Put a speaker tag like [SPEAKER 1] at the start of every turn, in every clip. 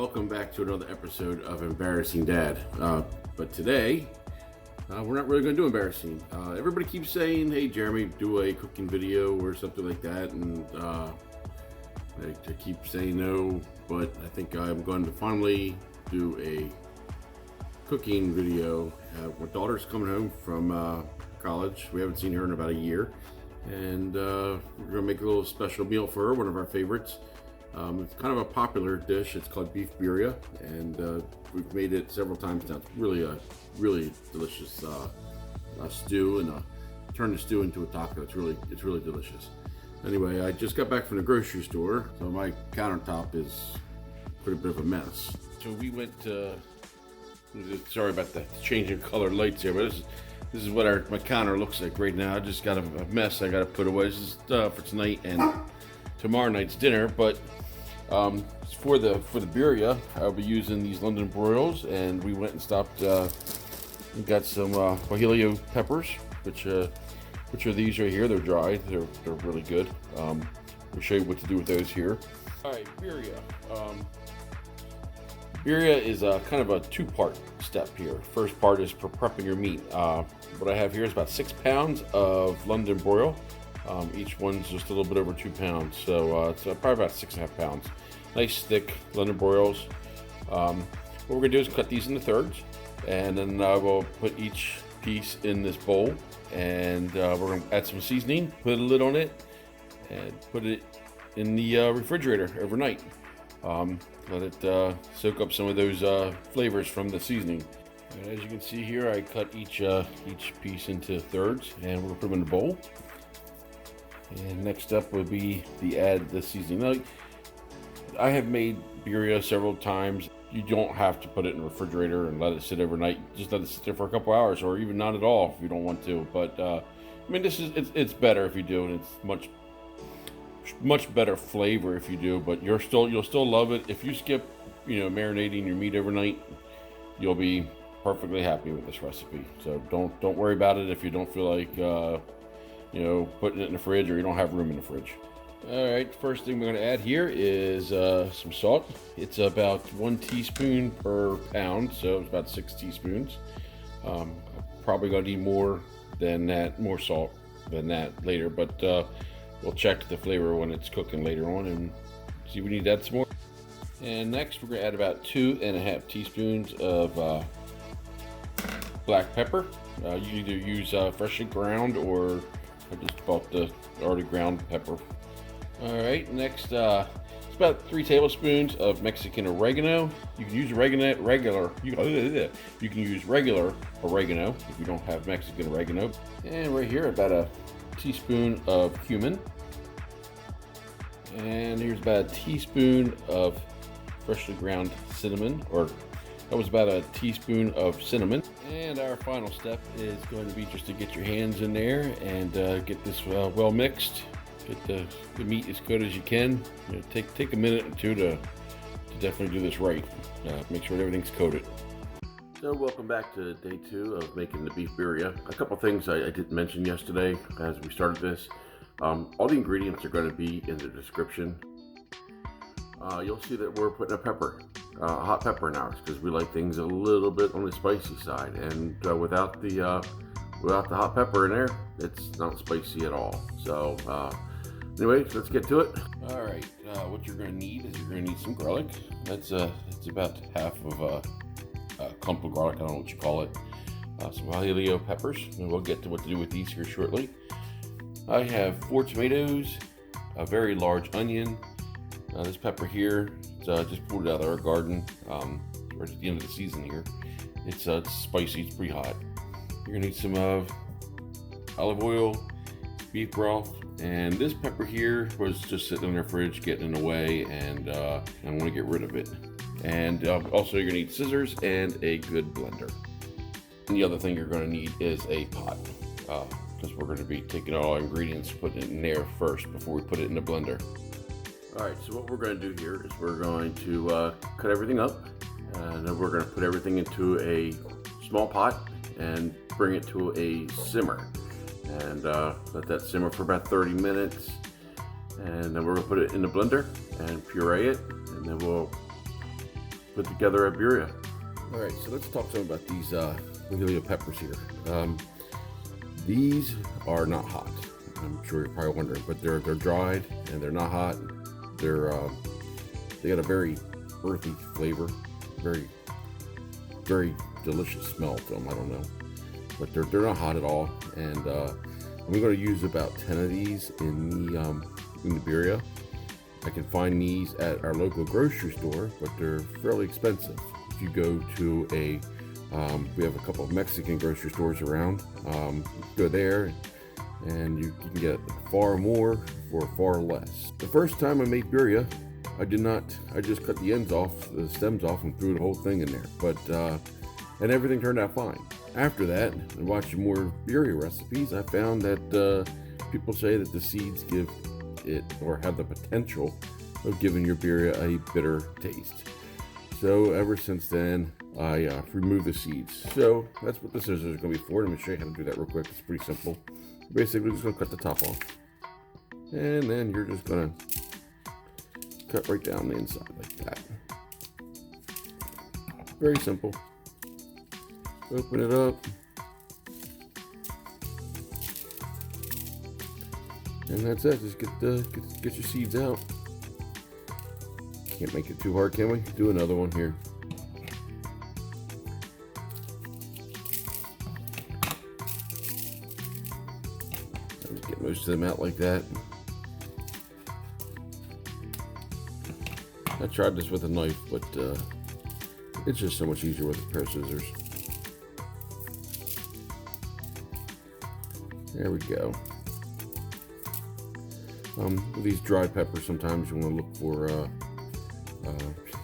[SPEAKER 1] welcome back to another episode of Embarrassing Dad. But today, we're not really going to do embarrassing. Everybody keeps saying, hey Jeremy, do a cooking video or something like that, and I keep saying no, but I think I'm going to finally do a cooking video. My daughter's coming home from college. We haven't seen her in about a year, and we're going to make a little special meal for her, one of our favorites. It's kind of a popular dish. It's called Beef Birria, and we've made it several times now. It's really delicious stew, and turn the stew into a taco. It's really delicious. Anyway, I just got back from the grocery store, so my countertop is pretty bit of a mess. So we went to, sorry about the changing color lights here, but this is what my counter looks like right now. I just got a mess I got to put away. This is for tonight and tomorrow night's dinner, but for the birria, I'll be using these London broils, and we went and stopped. We got some guajillo peppers, which are these right here. They're dried. They're really good. We'll show you what to do with those here. All right, birria. Birria is kind of a two-part step here. First part is for prepping your meat. What I have here is about 6 pounds of London broil. Each one's just a little bit over 2 pounds, so it's probably about 6.5 pounds. Nice thick London broils. What we're gonna do is cut these into thirds, and then we'll put each piece in this bowl, and we're gonna add some seasoning, put a lid on it, and put it in the refrigerator overnight. Let it soak up some of those flavors from the seasoning. And as you can see here, I cut each piece into thirds, and we're gonna put them in the bowl. And next up would be the seasoning. Now, I have made birria several times. You don't have to put it in the refrigerator and let it sit overnight. Just let it sit there for a couple hours, or even not at all if you don't want to. But I mean, it's better if you do, and it's much better flavor if you do. But you'll still love it if you skip, marinating your meat overnight. You'll be perfectly happy with this recipe. So don't worry about it if you don't feel like putting it in the fridge, or you don't have room in the fridge. All right, first thing we're going to add here is some salt. It's about 1 teaspoon per pound, so it's about 6 teaspoons. Probably going to need more salt than that later, but we'll check the flavor when it's cooking later on and see if we need to add some more. And next we're going to add about 2.5 teaspoons of black pepper. You either use freshly ground, or I just bought the already ground pepper. All right, next it's about 3 tablespoons of Mexican oregano. You can use regular oregano if you don't have Mexican oregano. And right here, about a teaspoon of cumin. And here's about a teaspoon of freshly ground cinnamon, or that was about a teaspoon of cinnamon. And our final step is going to be just to get your hands in there and get this well mixed. Get the meat as good as you can. Take a minute or two to definitely do this right. Make sure everything's coated. So welcome back to day 2 of making the beef birria. A couple things I didn't mention yesterday as we started this. All the ingredients are going to be in the description. You'll see that we're putting a hot pepper in ours, because we like things a little bit on the spicy side, and without the hot pepper in there, it's not spicy at all. So anyway, let's get to it. All right, what you're going to need is some garlic. It's about half of a clump of garlic. I don't know what you call it. Some guajillo peppers, and we'll get to what to do with these here shortly. I have 4 tomatoes, a very large onion. This pepper here, just pulled it out of our garden, right at the end of the season here. It's spicy, it's pretty hot. You're gonna need some olive oil, beef broth, and this pepper here was just sitting in our fridge getting in the way, and I want to get rid of it. And also you're gonna need scissors and a good blender. And the other thing you're gonna need is a pot, because we're gonna be taking all our ingredients, putting it in there first before we put it in the blender. Alright, so what we're going to do here is we're going to cut everything up, and then we're going to put everything into a small pot and bring it to a simmer, and let that simmer for about 30 minutes, and then we're going to put it in the blender and puree it, and then we'll put together at Birria. All right, so let's talk some about these guajillo peppers here. These are not hot. I'm sure you're probably wondering, but they're dried and they're not hot. They got a very earthy flavor, very delicious smell to them. I don't know, but they're not hot at all. And I'm going to use about 10 of these in the birria. I can find these at our local grocery store, but they're fairly expensive. If you go to we have a couple of Mexican grocery stores around. Go there and you can get far more for far less. The first time I made birria, I just cut the ends off, the stems off, and threw the whole thing in there. And everything turned out fine. After that, and watching more birria recipes, I found that people say that the seeds give it, or have the potential of giving your birria a bitter taste. So ever since then, I remove the seeds. So that's what the scissors are going to be for. Let me show you how to do that real quick. It's pretty simple. Basically, just going to cut the top off. And then you're just going to cut right down the inside like that. Very simple. Open it up. And that's it. Just get your seeds out. Can't make it too hard, can we? Do another one here. Get most of them out like that. I tried this with a knife, but it's just so much easier with a pair of scissors. There we go. With these dried peppers, sometimes you want to look for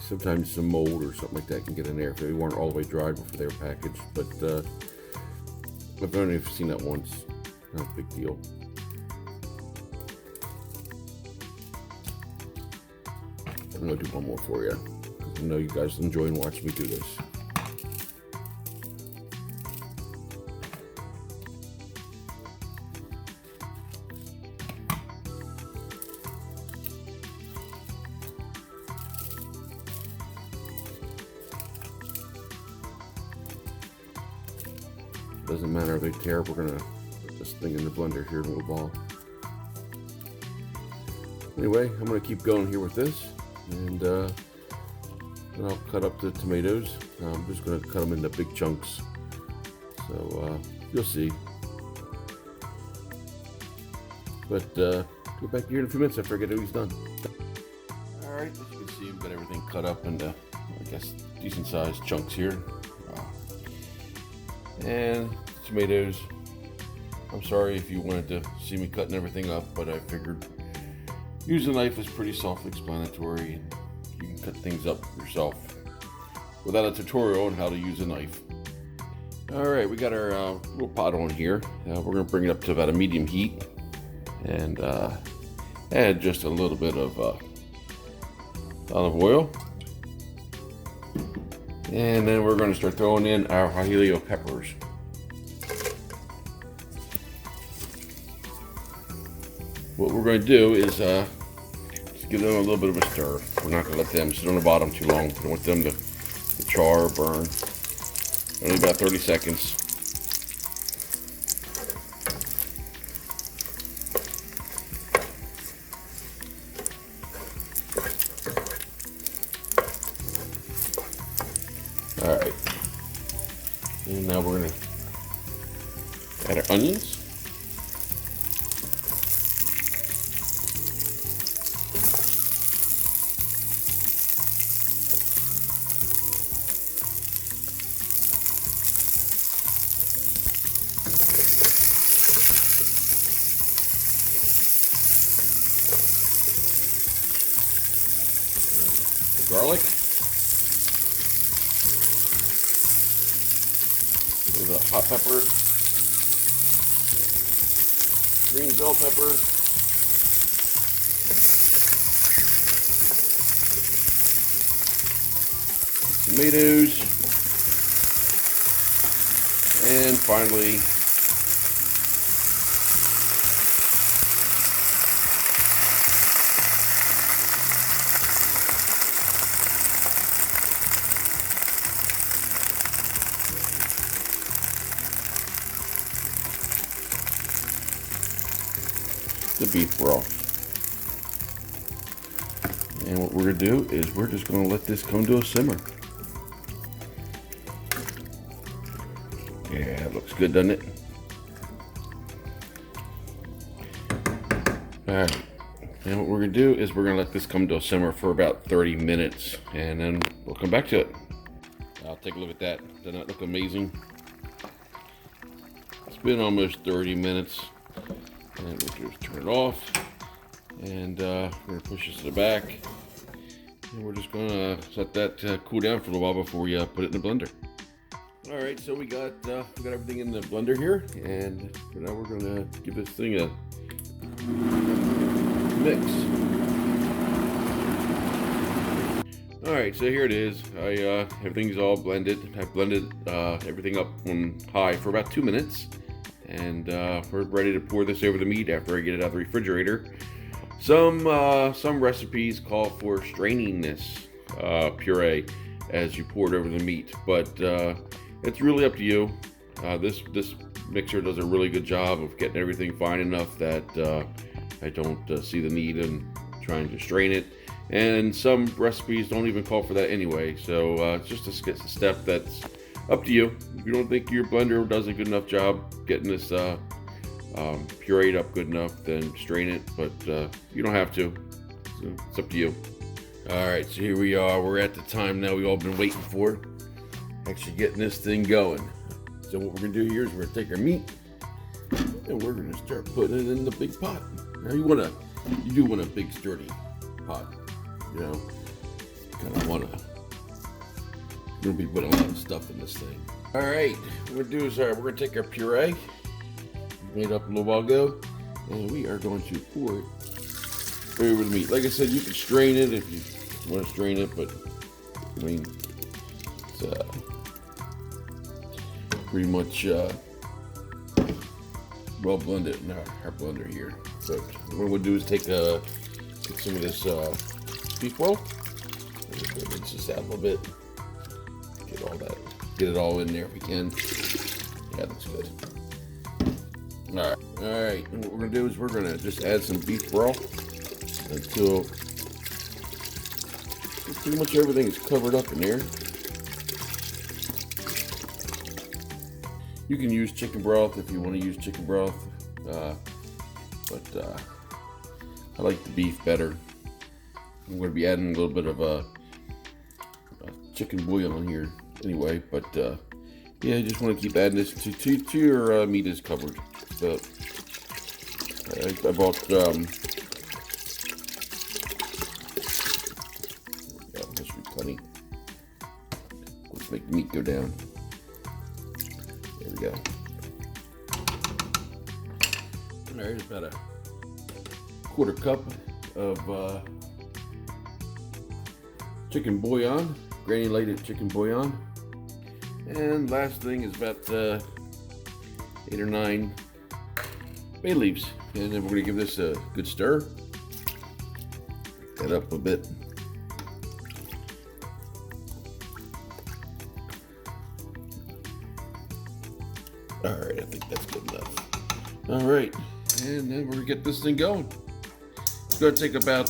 [SPEAKER 1] sometimes some mold or something like that can get in there if they weren't all the way dried before they were packaged. But I've only seen that once. Not a big deal. I'm gonna do one more for you. I know you guys enjoying watching me do this. Doesn't matter if they tear, we're gonna put this thing in the blender here in a little ball. Anyway, I'm gonna keep going here with this, and I'll cut up the tomatoes. I'm just gonna cut them into big chunks, so you'll see. But go back here in a few minutes after I get these done. All right, as you can see, we've got everything cut up into, I guess, decent sized chunks here. And tomatoes. I'm sorry if you wanted to see me cutting everything up, but I figured using a knife is pretty self-explanatory. You can cut things up yourself without a tutorial on how to use a knife. All right, we got our little pot on here. We're gonna bring it up to about a medium heat and add just a little bit of olive oil. And then we're going to start throwing in our guajillo peppers. What we're going to do is just give them a little bit of a stir. We're not going to let them sit on the bottom too long. We don't want them to char or burn. Only about 30 seconds. All right, and now we're going to add our onions. The garlic. There's a hot pepper, green bell pepper, tomatoes, and finally the beef broth. And what we're gonna do is we're just gonna let this come to a simmer. Yeah, it looks good, doesn't it? Alright, and what we're gonna do is we're gonna let this come to a simmer for about 30 minutes, and then we'll come back to it. I'll take a look at that. Doesn't that look amazing? It's been almost 30 minutes, and we'll just turn it off, and we're gonna push this to the back, and we're just gonna let that cool down for a little while before we put it in the blender. All right, so we got everything in the blender here, and now we're gonna give this thing a mix. All right, so here it is. Everything's all blended. I blended everything up on high for about 2 minutes, and we're ready to pour this over the meat after I get it out of the refrigerator. Some recipes call for straining this puree as you pour it over the meat, but it's really up to you. This mixer does a really good job of getting everything fine enough that I don't see the need in trying to strain it. And some recipes don't even call for that anyway, so it's just a step that's up to you. If you don't think your blender does a good enough job getting this pureed up good enough, then strain it, but you don't have to, so it's up to you. All right, so here we are. We're at the time now we've all been waiting for, actually getting this thing going. So what we're gonna do here is we're gonna take our meat and we're gonna start putting it in the big pot. Now you do want a big sturdy pot, you know. Kind of wanna. You're gonna be putting a lot of stuff in this thing. All right, what we're gonna do is we're gonna take our puree we made up a little while ago, and we are going to pour it over the meat. Like I said, you can strain it if you want to strain it, but I mean, it's pretty much well blended in our blender here. So what we'll do is take some of this beef oil. Rinse this out a little bit. Get it all in there if we can. Yeah, that's good. All right. And what we're gonna do is we're gonna just add some beef broth until pretty much everything is covered up in there. You can use chicken broth if you want to use chicken broth, but I like the beef better. I'm going to be adding a little bit of a chicken bouillon here anyway, but yeah, you just want to keep adding this to your meat is covered. So I bought this should be plenty. Let's make the meat go down. There we go. There's about a quarter cup of chicken bouillon, granulated chicken bouillon. And last thing is about 8 or 9 bay leaves. And then we're going to give this a good stir. That up a bit. All right, I think that's good enough. All right, and then we're gonna get this thing going. It's gonna take about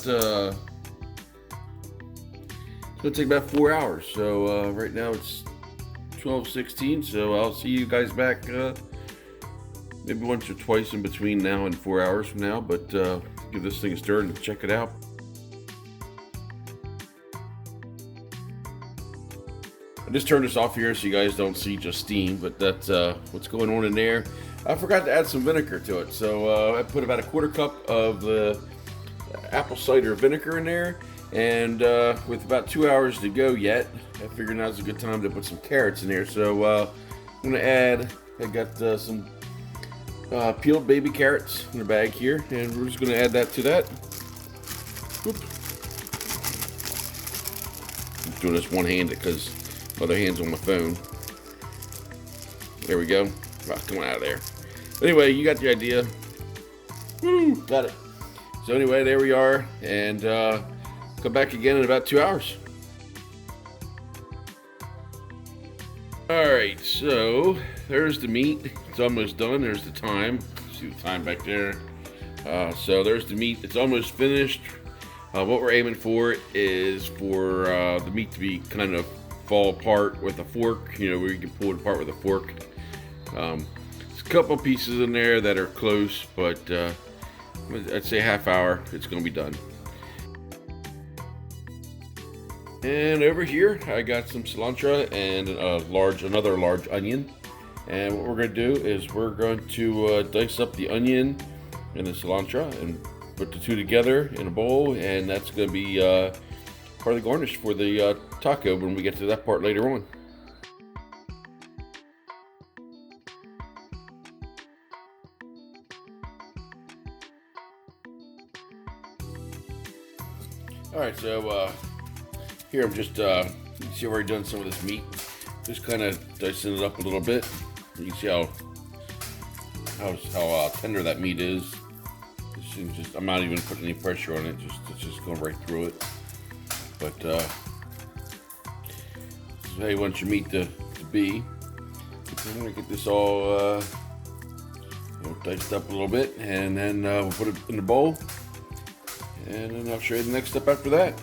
[SPEAKER 1] 4 hours. So right now it's 12:16. So I'll see you guys back maybe once or twice in between now and 4 hours from now. But give this thing a stir and check it out. I just turned this off here so you guys don't see just steam, but that's what's going on in there. I forgot to add some vinegar to it, so I put about a quarter cup of the apple cider vinegar in there, and with about 2 hours to go yet, I figured now's a good time to put some carrots in there. So I'm gonna add, I got some peeled baby carrots in a bag here, and we're just gonna add that to that. Whoop. I'm doing this one-handed because my other hand's on my phone. There we go. Wow, coming out of there. Anyway, you got the idea. Woo, got it. So anyway, there we are, and come back again in about 2 hours. All right, so there's the meat. It's almost done. There's the time. See the time back there. So there's the meat. It's almost finished. What we're aiming for is for the meat to be kind of fall apart with a fork, you know, where you can pull it apart with a fork. There's a couple pieces in there that are close, but I'd say half hour, it's going to be done. And over here, I got some cilantro and another large onion. And what we're going to do is we're going to dice up the onion and the cilantro and put the two together in a bowl, and that's going to be part of the garnish for the taco when we get to that part later on. Alright, so here I'm just, you can see I've already done some of this meat. Just kind of dicing it up a little bit. You can see how tender that meat is. I'm not even putting any pressure on it, it's just going right through it. But this is how you want your meat to be. I'm going to get this all diced up a little bit, and then we'll put it in the bowl, and then I'll show you the next step after that.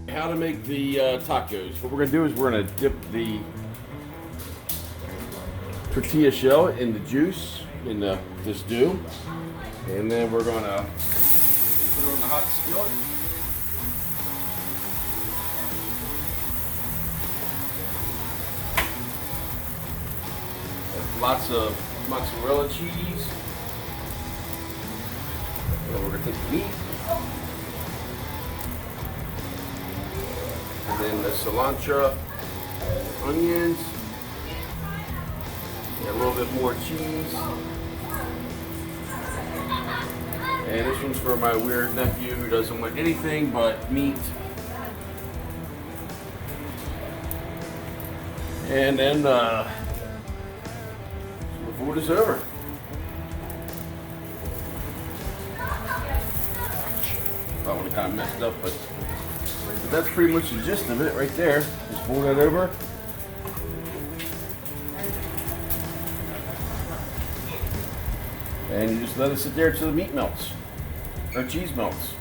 [SPEAKER 1] How to make the tacos. What we're going to do is we're going to dip the tortilla shell in the juice, in this dough, and then we're going to put it on the hot skillet. Lots of mozzarella cheese. And we're going to take the meat. And then the cilantro, onions, and a little bit more cheese. And this one's for my weird nephew who doesn't like anything but meat. And then before it is over. That one kind of messed up, but that's pretty much the gist of it right there. Just fold that over. And you just let it sit there till the meat melts. Or cheese melts.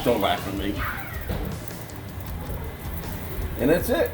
[SPEAKER 1] Don't laugh at me. And that's it.